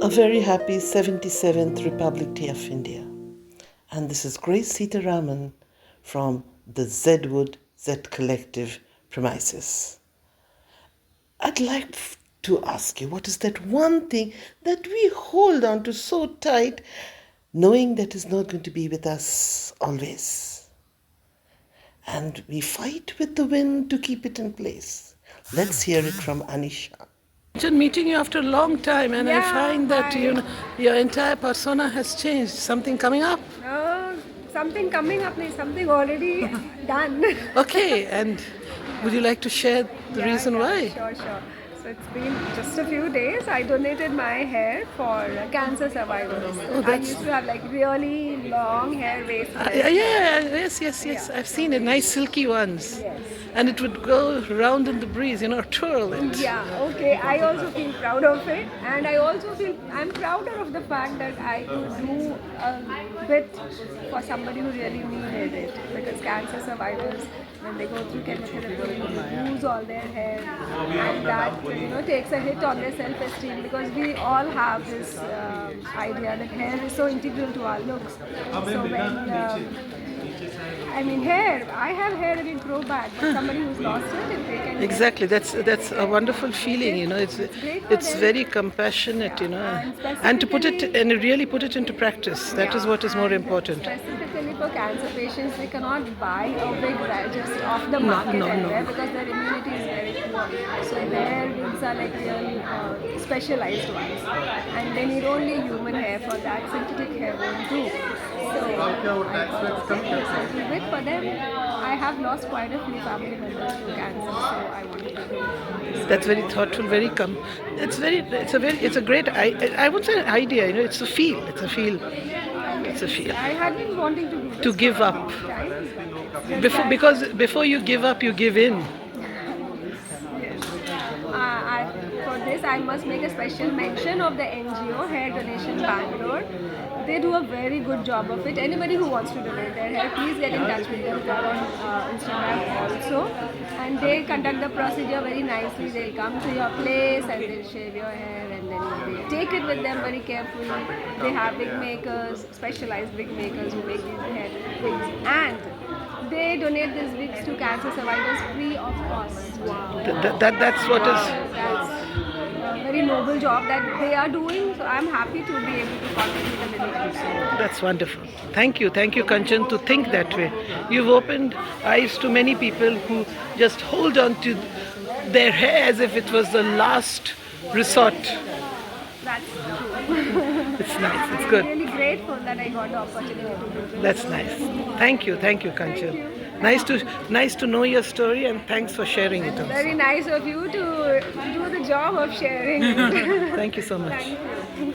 A very happy 77th Republic Day of India. And this is Grace Sitaraman from the Zedwood Z Collective premises. I'd like to ask you, what is that one thing that we hold on to so tight, knowing that is not going to be with us always? And we fight with the wind to keep it in place. Let's hear it from Anisha. Meeting you after a long time, and I find that your entire persona has changed. Something coming up? Something coming up is something already done. Okay, and would you like to share the reason why? Sure. So it's been just a few days. I donated my hair for cancer survivors. I used to have like really long hair, waist hair. Yes. I've seen it, nice silky ones. Yes. And it would go round in the breeze, twirl it. Yeah, okay. I also feel proud of it, and I also feel I'm prouder of the fact that I could do a bit for somebody who really needed it. Because cancer survivors, when they go through chemotherapy, lose all their hair, and that takes a hit on their self-esteem. Because we all have this idea that hair is so integral to our looks. So when hair. I have hair and it grow back, but somebody who's lost it, if they can. Exactly, that's a wonderful feeling. It's very compassionate, and to put it and really put it into practice. That is what is more important. Specifically for cancer patients, they cannot buy a wig just off the market anywhere because their immunity is very poor. So their wigs are like real specialized ones, and they need only human hair for that. Synthetic hair won't do. So for them, I have lost quite a few family members to cancer, so I wanted to do. That's very thoughtful, it's a great, I wouldn't say an idea, it's a feel. I had been wanting to do this to give up. Because before you give up, you give in. For this, I must make a special mention of the NGO Hair Donation Bangalore. They do a very good job of it. Anybody who wants to donate their hair, please get in touch with them. They are on Instagram also, and they conduct the procedure very nicely. They'll come to your place and they'll shave your hair, and then they take it with them very carefully. They have wig makers, specialized wig makers who make these hair wigs, and they donate these wigs to cancer survivors free of cost. Wow. That's what is. That's a very noble job that they are doing. So I'm happy to be able to contribute a little also. That's wonderful. Thank you, Kanchan, to think that way. You've opened eyes to many people who just hold on to their hair as if it was the last resort. That's true. It's nice. It's good. I'm really grateful that I got the opportunity to do this. That's nice. Thank you, Kanchan. Nice to know your story, and thanks for sharing it also. Very nice of you to do the job of sharing. Thank you so much. Thank you.